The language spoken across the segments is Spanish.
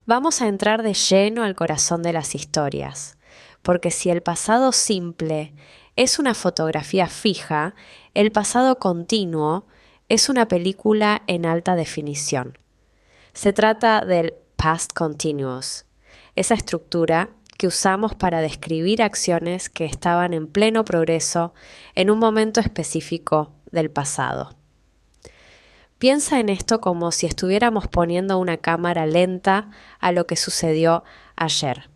Vamos a entrar de lleno al corazón de las historias, porque si el pasado simple es una fotografía fija, el pasado continuo es una película en alta definición. Se trata del past continuous, esa estructura que usamos para describir acciones que estaban en pleno progreso en un momento específico del pasado. Piensa en esto como si estuviéramos poniendo una cámara lenta a lo que sucedió ayer.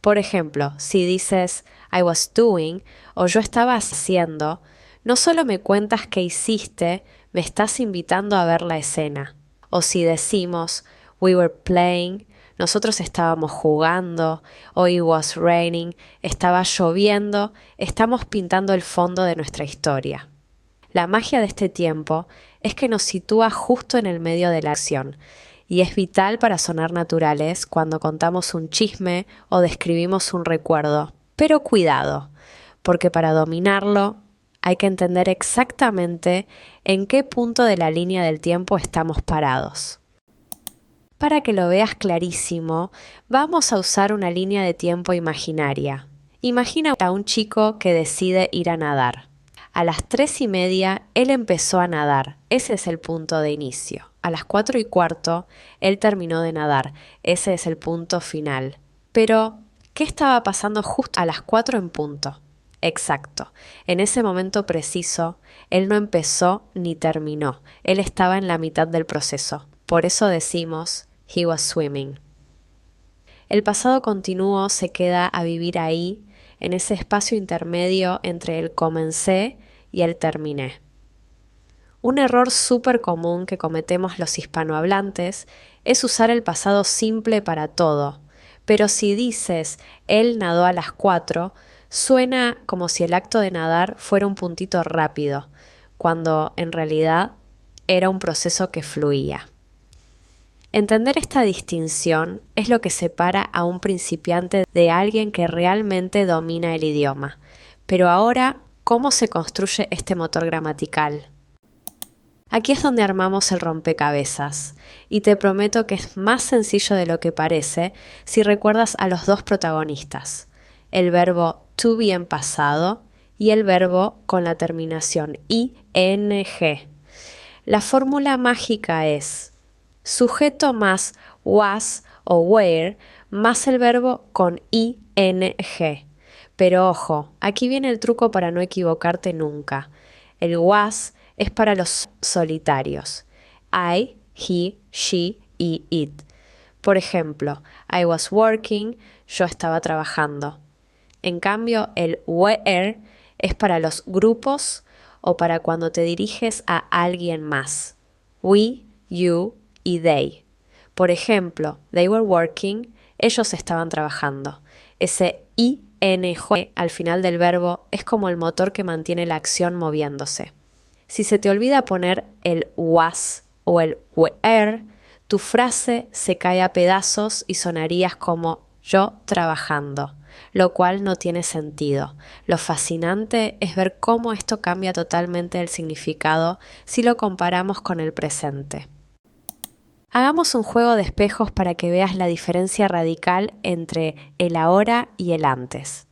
Por ejemplo, si dices I was doing o yo estaba haciendo, no solo me cuentas qué hiciste, me estás invitando a ver la escena. O si decimos we were playing, nosotros estábamos jugando, o it was raining, estaba lloviendo, estamos pintando el fondo de nuestra historia. La magia de este tiempo es que nos sitúa justo en el medio de la acción y es vital para sonar naturales cuando contamos un chisme o describimos un recuerdo. Pero cuidado, porque para dominarlo hay que entender exactamente en qué punto de la línea del tiempo estamos parados. Para que lo veas clarísimo, vamos a usar una línea de tiempo imaginaria. Imagina a un chico que decide ir a nadar. A las 3:30 él empezó a nadar, ese es el punto de inicio. A las 4:15 él terminó de nadar, ese es el punto final. Pero, ¿qué estaba pasando justo a las 4 en punto? Exacto, en ese momento preciso, él no empezó ni terminó, él estaba en la mitad del proceso. Por eso decimos, he was swimming. El pasado continuo se queda a vivir ahí, en ese espacio intermedio entre el comencé y el terminé. Un error súper común que cometemos los hispanohablantes es usar el pasado simple para todo, pero si dices él nadó a las 4, suena como si el acto de nadar fuera un puntito rápido, cuando en realidad era un proceso que fluía. Entender esta distinción es lo que separa a un principiante de alguien que realmente domina el idioma. Pero ahora, ¿cómo se construye este motor gramatical? Aquí es donde armamos el rompecabezas, y te prometo que es más sencillo de lo que parece si recuerdas a los dos protagonistas, el verbo to be en pasado y el verbo con la terminación ing. La fórmula mágica es sujeto más was o were más el verbo con ing. Pero ojo, aquí viene el truco para no equivocarte nunca. El was es para los solitarios. I, he, she y it. Por ejemplo, I was working, yo estaba trabajando. En cambio, el were es para los grupos o para cuando te diriges a alguien más. We, you y they. Por ejemplo, they were working, ellos estaban trabajando. Ese ing al final del verbo es como el motor que mantiene la acción moviéndose. Si se te olvida poner el was o el were, tu frase se cae a pedazos y sonarías como yo trabajando, lo cual no tiene sentido. Lo fascinante es ver cómo esto cambia totalmente el significado si lo comparamos con el presente. Hagamos un juego de espejos para que veas la diferencia radical entre el ahora y el antes.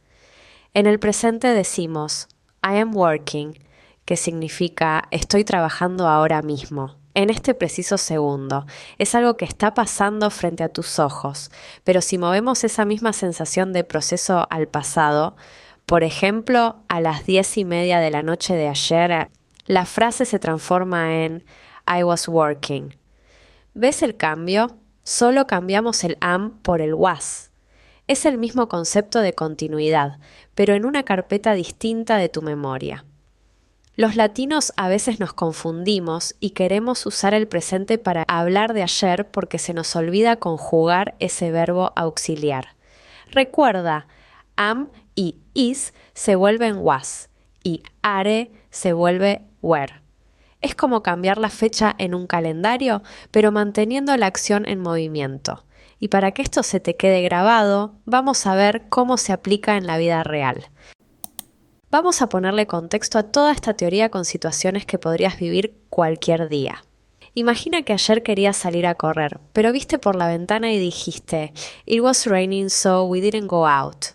En el presente decimos I am working, que significa estoy trabajando ahora mismo, en este preciso segundo. Es algo que está pasando frente a tus ojos, pero si movemos esa misma sensación de proceso al pasado, por ejemplo, a las 10:30 de la noche de ayer, la frase se transforma en I was working. ¿Ves el cambio? Solo cambiamos el am por el was. Es el mismo concepto de continuidad, pero en una carpeta distinta de tu memoria. Los latinos a veces nos confundimos y queremos usar el presente para hablar de ayer porque se nos olvida conjugar ese verbo auxiliar. Recuerda, am y is se vuelven was y are se vuelve were. Es como cambiar la fecha en un calendario, pero manteniendo la acción en movimiento. Y para que esto se te quede grabado, vamos a ver cómo se aplica en la vida real. Vamos a ponerle contexto a toda esta teoría con situaciones que podrías vivir cualquier día. Imagina que ayer querías salir a correr, pero viste por la ventana y dijiste, "It was raining, so we didn't go out".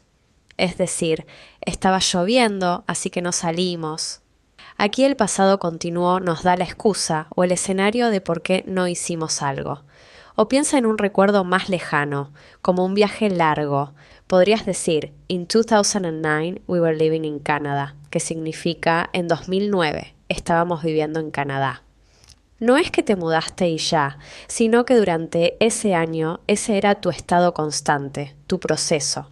Es decir, estaba lloviendo, así que no salimos. Aquí el pasado continuo nos da la excusa o el escenario de por qué no hicimos algo. O piensa en un recuerdo más lejano, como un viaje largo. Podrías decir, "In 2009 we were living in Canada", que significa en 2009 estábamos viviendo en Canadá. No es que te mudaste y ya, sino que durante ese año ese era tu estado constante, tu proceso.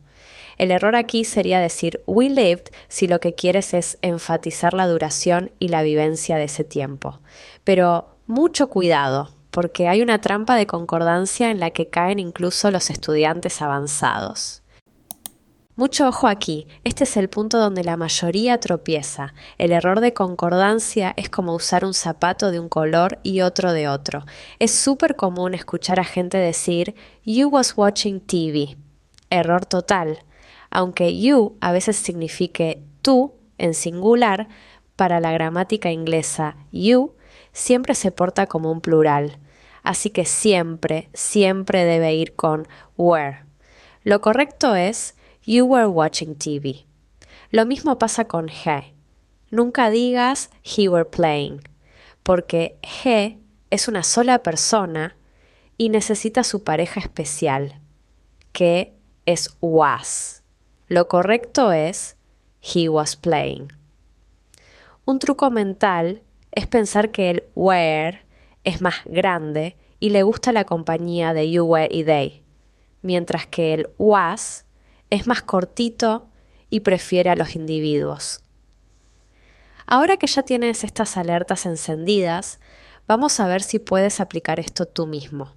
El error aquí sería decir we lived si lo que quieres es enfatizar la duración y la vivencia de ese tiempo. Pero mucho cuidado, porque hay una trampa de concordancia en la que caen incluso los estudiantes avanzados. Mucho ojo aquí, este es el punto donde la mayoría tropieza. El error de concordancia es como usar un zapato de un color y otro de otro. Es súper común escuchar a gente decir "You was watching TV". Error total. Aunque you a veces signifique tú en singular, para la gramática inglesa you siempre se porta como un plural. Así que siempre, siempre debe ir con were. Lo correcto es "You were watching TV". Lo mismo pasa con he. Nunca digas "he were playing", porque he es una sola persona y necesita su pareja especial, que es was. Lo correcto es "he was playing". Un truco mental es pensar que el were es más grande y le gusta la compañía de you were y they, mientras que el was es más cortito y prefiere a los individuos. Ahora que ya tienes estas alertas encendidas, vamos a ver si puedes aplicar esto tú mismo.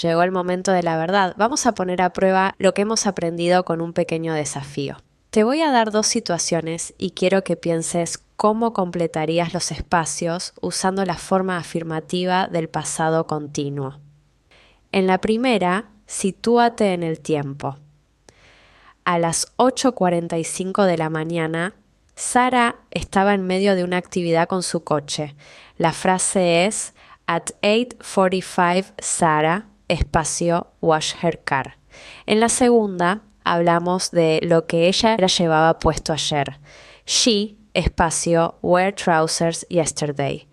Llegó el momento de la verdad. Vamos a poner a prueba lo que hemos aprendido con un pequeño desafío. Te voy a dar dos situaciones y quiero que pienses cómo completarías los espacios usando la forma afirmativa del pasado continuo. En la primera, sitúate en el tiempo. A las 8:45 de la mañana, Sara estaba en medio de una actividad con su coche. La frase es "At 8:45 Sara, espacio, wash her car". En la segunda, hablamos de lo que ella llevaba puesto ayer. She, espacio, wear trousers yesterday.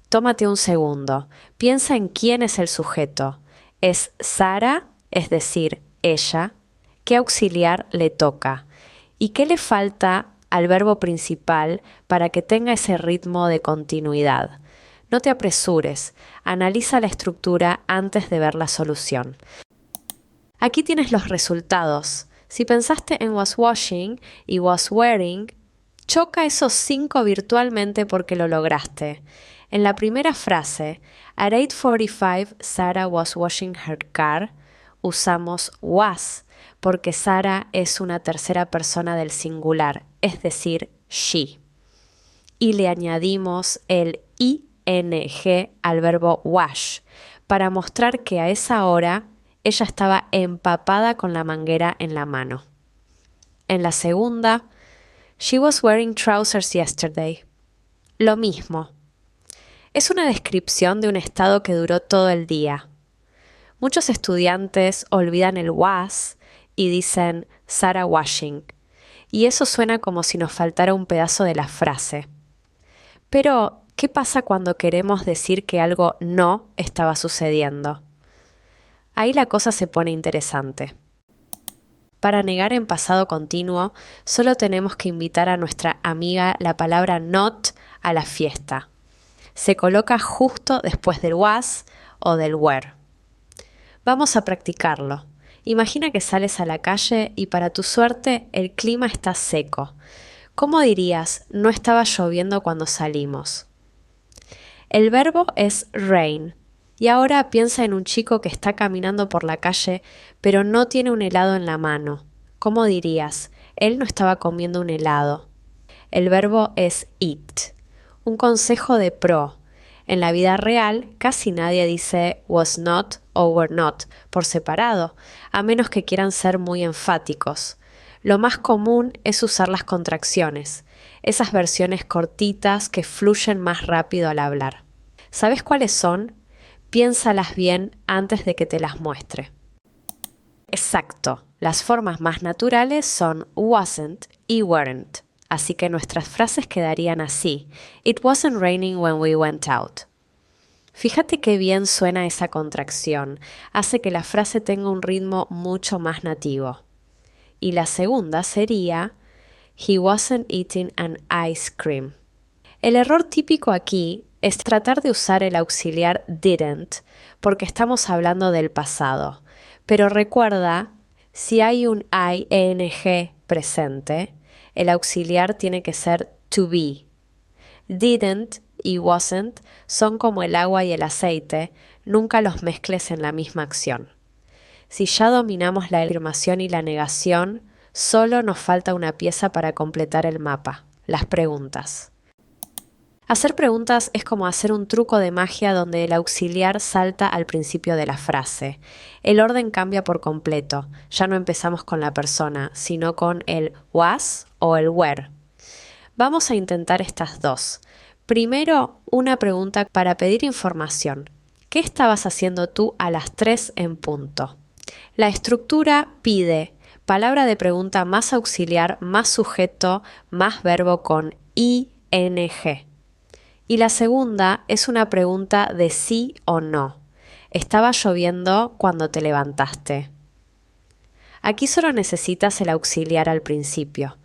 Tómate un segundo. Piensa en quién es el sujeto. ¿Es Sara, es decir, ella? ¿Qué auxiliar le toca? ¿Y qué le falta al verbo principal para que tenga ese ritmo de continuidad? No te apresures, analiza la estructura antes de ver la solución. Aquí tienes los resultados. Si pensaste en was washing y was wearing, choca esos 5 virtualmente porque lo lograste. En la primera frase, at 8:45 Sarah was washing her car, usamos was, porque Sara es una tercera persona del singular, es decir, she. Y le añadimos el ing al verbo wash, para mostrar que a esa hora ella estaba empapada con la manguera en la mano. En la segunda, she was wearing trousers yesterday. Lo mismo. Es una descripción de un estado que duró todo el día. Muchos estudiantes olvidan el was y dicen Sarah washing, y eso suena como si nos faltara un pedazo de la frase. Pero, ¿qué pasa cuando queremos decir que algo no estaba sucediendo? Ahí la cosa se pone interesante. Para negar en pasado continuo, solo tenemos que invitar a nuestra amiga la palabra not a la fiesta. Se coloca justo después del was o del were. Vamos a practicarlo. Imagina que sales a la calle y para tu suerte el clima está seco. ¿Cómo dirías no estaba lloviendo cuando salimos? El verbo es rain. Y ahora piensa en un chico que está caminando por la calle pero no tiene un helado en la mano. ¿Cómo dirías? Él no estaba comiendo un helado. El verbo es eat. Un consejo de pro. En la vida real casi nadie dice was not o were not por separado, a menos que quieran ser muy enfáticos. Lo más común es usar las contracciones, esas versiones cortitas que fluyen más rápido al hablar. ¿Sabes cuáles son? Piénsalas bien antes de que te las muestre. Exacto, las formas más naturales son wasn't y weren't, así que nuestras frases quedarían así. It wasn't raining when we went out. Fíjate qué bien suena esa contracción, hace que la frase tenga un ritmo mucho más nativo. Y la segunda sería He wasn't eating an ice cream. El error típico aquí es tratar de usar el auxiliar didn't porque estamos hablando del pasado. Pero recuerda, si hay un ing presente, el auxiliar tiene que ser to be. Didn't y wasn't son como el agua y el aceite, nunca los mezcles en la misma acción. Si ya dominamos la afirmación y la negación, solo nos falta una pieza para completar el mapa, las preguntas. Hacer preguntas es como hacer un truco de magia donde el auxiliar salta al principio de la frase. El orden cambia por completo, ya no empezamos con la persona, sino con el was o el were. Vamos a intentar estas dos. Primero, una pregunta para pedir información. ¿Qué estabas haciendo tú a las 3 en punto? La estructura pide palabra de pregunta más auxiliar, más sujeto, más verbo con ing. Y la segunda es una pregunta de sí o no. ¿Estaba lloviendo cuando te levantaste? Aquí solo necesitas el auxiliar al principio.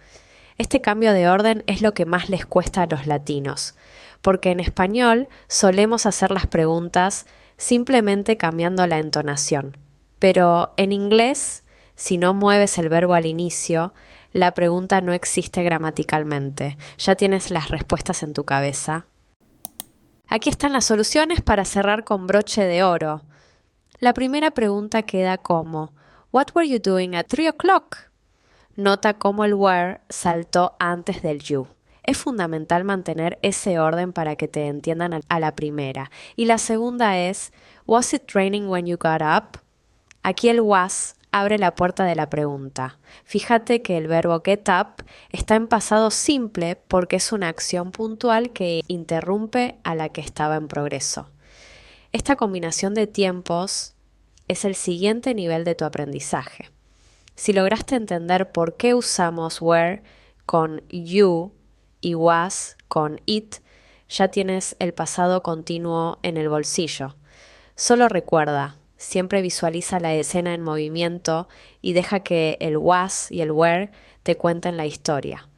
Este cambio de orden es lo que más les cuesta a los latinos, porque en español solemos hacer las preguntas simplemente cambiando la entonación. Pero en inglés, si no mueves el verbo al inicio, la pregunta no existe gramaticalmente. Ya tienes las respuestas en tu cabeza. Aquí están las soluciones para cerrar con broche de oro. La primera pregunta queda como What were you doing at 3 o'clock? Nota cómo el were saltó antes del you. Es fundamental mantener ese orden para que te entiendan a la primera. Y la segunda es Was it raining when you got up? Aquí el was abre la puerta de la pregunta. Fíjate que el verbo get up está en pasado simple porque es una acción puntual que interrumpe a la que estaba en progreso. Esta combinación de tiempos es el siguiente nivel de tu aprendizaje. Si lograste entender por qué usamos were con you y was con it, ya tienes el pasado continuo en el bolsillo. Solo recuerda, siempre visualiza la escena en movimiento y deja que el was y el were te cuenten la historia.